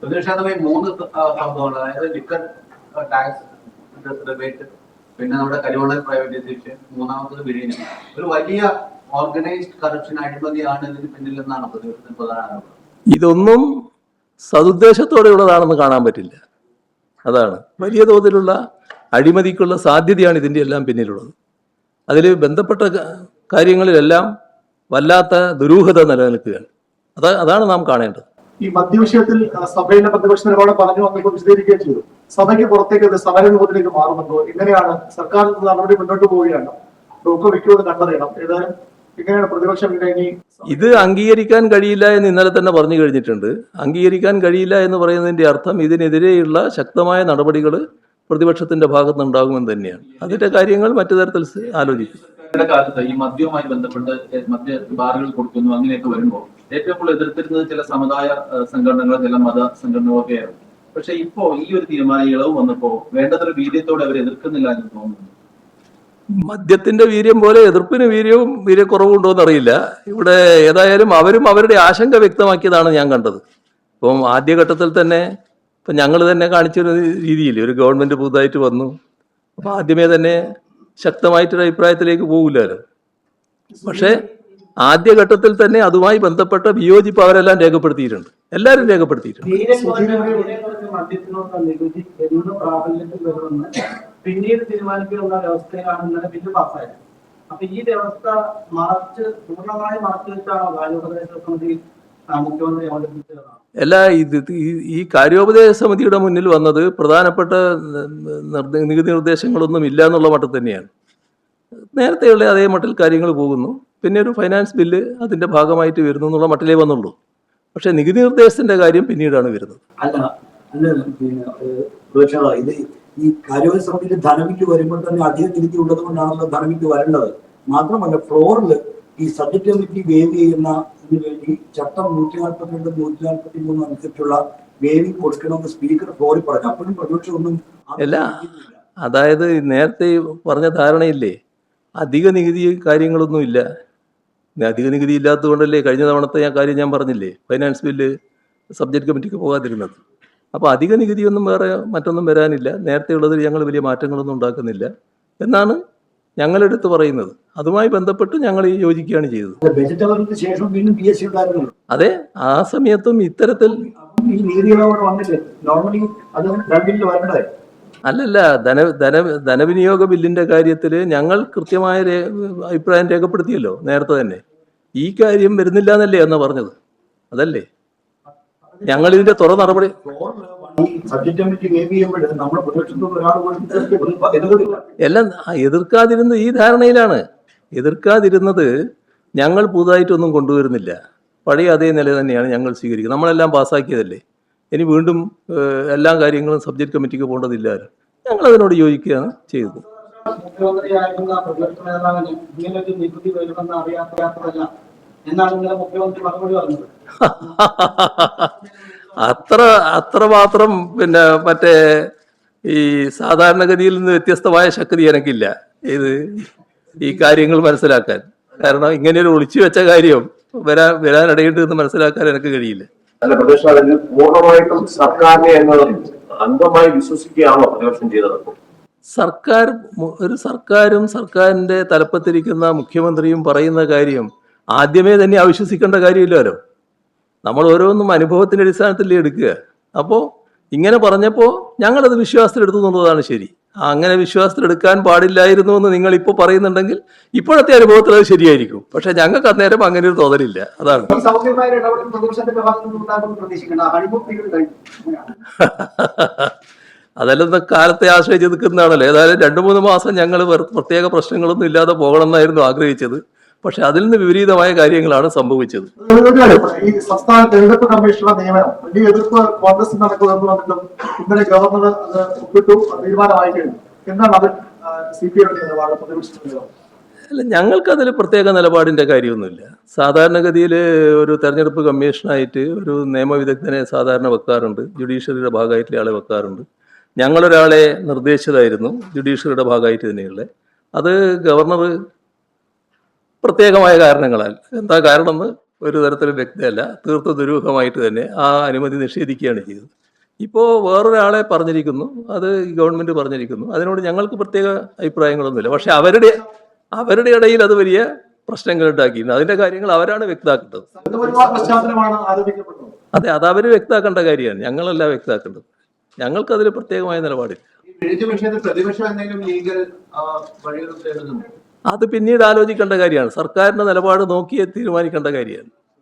പ്രതിഷേധമായി മൂന്ന് സംഭവങ്ങൾ, അതായത് ലിക്കർ ടാക്സ് റിബേറ്റ്, പിന്നെ നമ്മുടെ കരിവള്ളൽ പ്രൈവറ്റൈസേഷൻ, മൂന്നാമത്തത് വിഴിഞ്ഞം. ഒരു വലിയ ഓർഗനൈസ്ഡ് കറപ്ഷൻ അഴിമതിയാണ് ഇതിന് പിന്നിലെന്നാണ് പ്രതിപക്ഷത്തിന് പ്രധാന ആരോപണം. ഇതൊന്നും സതുദ്ദേശത്തോടെയുള്ളതാണെന്ന് കാണാൻ പറ്റില്ല. അതാണ് വലിയ തോതിലുള്ള അഴിമതിക്കുള്ള സാധ്യതയാണ് ഇതിൻ്റെ എല്ലാം പിന്നിലുള്ളത്. അതിൽ ബന്ധപ്പെട്ട കാര്യങ്ങളിലെല്ലാം വല്ലാത്ത ദുരൂഹത നിലനിൽക്കുകയാണ്. അതാണ് നാം കാണേണ്ടത്. ഈ മദ്യവിഷയത്തിൽ സഭയിലെ പ്രതിപക്ഷ നിലപാട് പറഞ്ഞു വന്നപ്പോൾ വിശദീകരിക്കുകയും ചെയ്തു. സഭയ്ക്ക് പുറത്തേക്ക് ഇത് സമരരൂപത്തിലേക്ക് മാറുന്നുണ്ടോ? എങ്ങനെയാണ് സർക്കാർ നടപടി മുന്നോട്ട് പോവുകയാണ്? ഒക്കെ വ്യക്തിയോട് കണ്ടറിയണം. ഏതായാലും ഇങ്ങനെയാണ് പ്രതിപക്ഷം ഇത് അംഗീകരിക്കാൻ കഴിയില്ല എന്ന് ഇന്നലെ തന്നെ പറഞ്ഞു കഴിഞ്ഞിട്ടുണ്ട്. അംഗീകരിക്കാൻ കഴിയില്ല എന്ന് പറയുന്നതിന്റെ അർത്ഥം ഇതിനെതിരെയുള്ള ശക്തമായ നടപടികൾ പ്രതിപക്ഷത്തിന്റെ ഭാഗത്തുനിന്നുണ്ടാകുമെന്ന് തന്നെയാണ്. അതിന്റെ കാര്യങ്ങൾ മറ്റു തരത്തിൽ ആലോചിക്കും. കാലത്ത് ഈ മദ്യവുമായി ബന്ധപ്പെട്ട് മദ്യ ബാറുകൾ കൊടുക്കുന്നു, അങ്ങനെയൊക്കെ വരുമ്പോൾ ഏറ്റവും കൂടുതൽ എതിർത്തിരുന്നത് ചില സമുദായ സംഘടനകളോ ചില മത സംഘടനകളൊക്കെയായിരുന്നു. പക്ഷെ ഇപ്പോ ഈ ഒരു തീരുമാനം ഇളവ് വന്നപ്പോ വേണ്ടത്ര വീര്യത്തോടെ അവർ എതിർക്കുന്നില്ല എന്ന് തോന്നുന്നു. മദ്യത്തിന്റെ വീര്യം പോലെ എതിർപ്പിന് വീര്യക്കുറവുണ്ടോ എന്നറിയില്ല. ഇവിടെ ഏതായാലും അവരും അവരുടെ ആശങ്ക വ്യക്തമാക്കിയതാണ് ഞാൻ കണ്ടത്. ഇപ്പം ആദ്യഘട്ടത്തിൽ തന്നെ ഇപ്പം ഞങ്ങൾ തന്നെ കാണിച്ചൊരു രീതിയിൽ ഒരു ഗവൺമെന്റ് പുതുതായിട്ട് വന്നു. അപ്പം ആദ്യമേ തന്നെ ശക്തമായിട്ടൊരു അഭിപ്രായത്തിലേക്ക് പോകില്ലല്ലോ. പക്ഷേ ആദ്യഘട്ടത്തിൽ തന്നെ അതുമായി ബന്ധപ്പെട്ട വിയോജിപ്പ് അവരെല്ലാം രേഖപ്പെടുത്തിയിട്ടുണ്ട്. എല്ലാവരും രേഖപ്പെടുത്തിയിട്ടുണ്ട്. പിന്നീട് തീരുമാനിക്കാനുള്ള വ്യവസ്ഥയിലാണ് ഇന്നലെ ബില്ല് പാസ്സായത്. അപ്പൊ ഈ വ്യവസ്ഥ പൂർണ്ണമായി മറച്ചു വെച്ചാണോ കാര്യോപദേശ സമിതി മുഖ്യമന്ത്രി അവതരിപ്പിച്ചതാണ്? അല്ല, ഈ കാര്യോപദേശ സമിതിയുടെ മുന്നിൽ വന്നത് പ്രധാനപ്പെട്ട നികുതി നിർദ്ദേശങ്ങളൊന്നും ഇല്ല എന്നുള്ള മട്ടിൽ തന്നെയാണ്. നേരത്തെയുള്ള അതേ മട്ടിൽ കാര്യങ്ങൾ പോകുന്നു. പിന്നെ ഒരു ഫൈനാൻസ് ബില്ല് അതിന്റെ ഭാഗമായിട്ട് വരുന്നു എന്നുള്ള മട്ടിലേ വന്നുള്ളൂ. പക്ഷെ നികുതി നിർദ്ദേശത്തിന്റെ കാര്യം പിന്നീടാണ് വരുന്നത്. ഈ കാര്യോപദേശ സമിതിയിൽ ധനവിക്ക് വരുമ്പോൾ തന്നെ അധിക നികുതി ഉള്ളത് കൊണ്ടാണല്ലോ ധനവിക്ക് വരേണ്ടത്. മാത്രമല്ല ഫ്ലോറിൽ ഈ സബ്ജക്ട് കമ്മിറ്റി വേവ് ചെയ്യുന്ന ഇതിനു വേണ്ടി ചട്ടം 142, 143 അനുസരിച്ചുള്ള വേവിങ് കൊടുക്കണമെന്ന് സ്പീക്കർ ഫ്ലോറിൽ പറഞ്ഞു. അപ്പോഴും പ്രതിപക്ഷം ഒന്നും അല്ല. അതായത് നേരത്തെ പറഞ്ഞ ധാരണയില്ലേ, അധിക നികുതി കാര്യങ്ങളൊന്നും ഇല്ല. അധിക നികുതി ഇല്ലാത്തത് കൊണ്ടല്ലേ കഴിഞ്ഞ തവണത്തെ കാര്യം ഞാൻ പറഞ്ഞില്ലേ, ഫൈനാൻസ് ബില്ല് സബ്ജക്ട് കമ്മിറ്റിക്ക് പോകാതിരുന്നത്. അപ്പോൾ അധിക നികുതിയൊന്നും വേറെ മറ്റൊന്നും വരാനില്ല. നേരത്തെ ഉള്ളതിൽ ഞങ്ങൾ വലിയ മാറ്റങ്ങളൊന്നും ഉണ്ടാക്കുന്നില്ല എന്നാണ് ഞങ്ങളെടുത്ത് പറയുന്നത്. അതുമായി ബന്ധപ്പെട്ട് ഞങ്ങൾ യോജിക്കുകയാണ് ചെയ്തത്. അതെ, ആ സമയത്തും ഇത്തരത്തിൽ അല്ലല്ല, ധനവിനിയോഗ ബില്ലിന്റെ കാര്യത്തിൽ ഞങ്ങൾ കൃത്യമായ അഭിപ്രായം രേഖപ്പെടുത്തിയല്ലോ നേരത്തെ തന്നെ. ഈ കാര്യം വരുന്നില്ല എന്നല്ലേ എന്ന് പറഞ്ഞത്? അതല്ലേ ഞങ്ങൾ ഇതിന്റെ തുറ നടപടി. എല്ലാം എതിർക്കാതിരുന്നത് ഈ ധാരണയിലാണ്. എതിർക്കാതിരുന്നത് ഞങ്ങൾ പുതുതായിട്ടൊന്നും കൊണ്ടുവരുന്നില്ല. പഴയ അതേ നില തന്നെയാണ് ഞങ്ങൾ സ്വീകരിക്കുന്നത്. നമ്മളെല്ലാം പാസ്സാക്കിയതല്ലേ. ഇനി വീണ്ടും എല്ലാ കാര്യങ്ങളും സബ്ജക്ട് കമ്മിറ്റിക്ക് പോകേണ്ടതില്ലല്ലോ. ഞങ്ങൾ അതിനോട് യോജിക്കുകയാണ് ചെയ്തത്. മുഖ്യമന്ത്രിയായിരുന്ന പ്രതിപക്ഷ നേതാവിന് ഇങ്ങനൊരു നികുതി വരുമെന്ന് അറിയാത്തതല്ല എന്നാണ് ഇന്നലെ മുഖ്യമന്ത്രി മറുപടി പറഞ്ഞത്. അത്രമാത്രം പിന്നെ മറ്റേ ഈ സാധാരണഗതിയിൽ നിന്ന് വ്യത്യസ്തമായ ശക്തി എനിക്കില്ല ഈ കാര്യങ്ങൾ മനസ്സിലാക്കാൻ. കാരണം ഇങ്ങനെയൊരു ഒളിച്ചു വെച്ച കാര്യം വരാനിടയുണ്ട് എന്ന് മനസ്സിലാക്കാൻ എനിക്ക് കഴിയില്ല. പൂർണ്ണമായിട്ടും സർക്കാരിനെ അന്ധമായി വിശ്വസിക്കുകയാണോ പ്രതിപക്ഷം ചെയ്തത്? സർക്കാരും സർക്കാരിന്റെ തലപ്പത്തിരിക്കുന്ന മുഖ്യമന്ത്രിയും പറയുന്ന കാര്യം ആദ്യമേ തന്നെ അവിശ്വസിക്കേണ്ട കാര്യമില്ലല്ലോ. നമ്മൾ ഓരോന്നും അനുഭവത്തിന്റെ അടിസ്ഥാനത്തിൽ എടുക്കുക. അപ്പോൾ ഇങ്ങനെ പറഞ്ഞപ്പോൾ ഞങ്ങളത് വിശ്വാസത്തിലെടുത്തു എന്നുള്ളതാണ് ശരി. അങ്ങനെ വിശ്വാസത്തിലെടുക്കാൻ പാടില്ലായിരുന്നു എന്ന് നിങ്ങൾ ഇപ്പോൾ പറയുന്നുണ്ടെങ്കിൽ ഇപ്പോഴത്തെ അനുഭവത്തിൽ അത് ശരിയായിരിക്കും. പക്ഷെ ഞങ്ങൾക്ക് അന്നേരം അങ്ങനെ ഒരു തോന്നലില്ല. അതാണ്. അതെല്ലാം കാലത്തെ ആശ്രയിച്ച് നിൽക്കുന്നതാണല്ലോ. ഏതായാലും 2-3 മാസം ഞങ്ങൾ പ്രത്യേക പ്രശ്നങ്ങളൊന്നും ഇല്ലാതെ പോകണം എന്നായിരുന്നു ആഗ്രഹിച്ചത്. പക്ഷെ അതിൽ നിന്ന് വിപരീതമായ കാര്യങ്ങളാണ് സംഭവിച്ചത്. ഈ സംസ്ഥാന തെരഞ്ഞെടുപ്പ് കമ്മീഷണറുടെ നിയമനം വലിയ എതിർപ്പ് കോൺഗ്രസ് നടക്കുമെന്ന് വന്നിട്ടും ഇന്നലെ ഗവർണർ അത് ഒപ്പിട്ടു, തീരുമാനമായി കഴിഞ്ഞു. എന്താണ് അത് CPI നിലപാട്, പ്രതിപക്ഷത്തിന്റെ നിലപാട്? അല്ല, ഞങ്ങൾക്കതിൽ പ്രത്യേക നിലപാടിന്റെ കാര്യമൊന്നുമില്ല. സാധാരണഗതിയിൽ ഒരു തെരഞ്ഞെടുപ്പ് കമ്മീഷനായിട്ട് ഒരു നിയമവിദഗ്ധനെ സാധാരണ വെക്കാറുണ്ട്. ജുഡീഷ്യറിയുടെ ഭാഗമായിട്ടുള്ള ആളെ വെക്കാറുണ്ട്. ഞങ്ങളൊരാളെ നിർദ്ദേശിച്ചതായിരുന്നു ജുഡീഷ്യറിയുടെ ഭാഗമായിട്ട് തന്നെയുള്ള. അത് ഗവർണർ പ്രത്യേകമായ കാരണങ്ങളാൽ, എന്താ കാരണം എന്ന് ഒരു തരത്തിലും വ്യക്തമല്ല, തീർത്തും ദുരൂഹമായിട്ട് തന്നെ ആ അനുമതി നിഷേധിക്കുകയാണ് ചെയ്തത്. ഇപ്പോൾ വേറൊരാളെ പറഞ്ഞിരിക്കുന്നു, അത് ഗവൺമെൻറ് പറഞ്ഞിരിക്കുന്നു. അതിനോട് ഞങ്ങൾക്ക് പ്രത്യേക അഭിപ്രായങ്ങളൊന്നുമില്ല. പക്ഷെ അവരുടെ ഇടയിൽ അത് വലിയ പ്രശ്നങ്ങൾ ഉണ്ടാക്കിയിരുന്നു. അതിൻ്റെ കാര്യങ്ങൾ അവരാണ് വ്യക്തമാക്കേണ്ടത്. സംഘപരിവാർ പശ്ചാത്തലമാണ് ആരോപിക്കപ്പെടുന്നത്. അതെ, അത് അവർ വ്യക്തമാക്കേണ്ട കാര്യമാണ്, ഞങ്ങളല്ല വ്യക്തമാക്കേണ്ടത്. ഞങ്ങൾക്കതിൽ പ്രത്യേകമായ നിലപാടില്ല. വിഷയത്തിൽ പ്രതിപക്ഷം എന്തെങ്കിലും ലീഗൽ വഴികൾ തേടുന്നുണ്ട്? അത് പിന്നീട് ആലോചിക്കേണ്ട കാര്യമാണ്. സർക്കാരിൻ്റെ നിലപാട് നോക്കി തീരുമാനിക്കേണ്ട കാര്യമാണ്.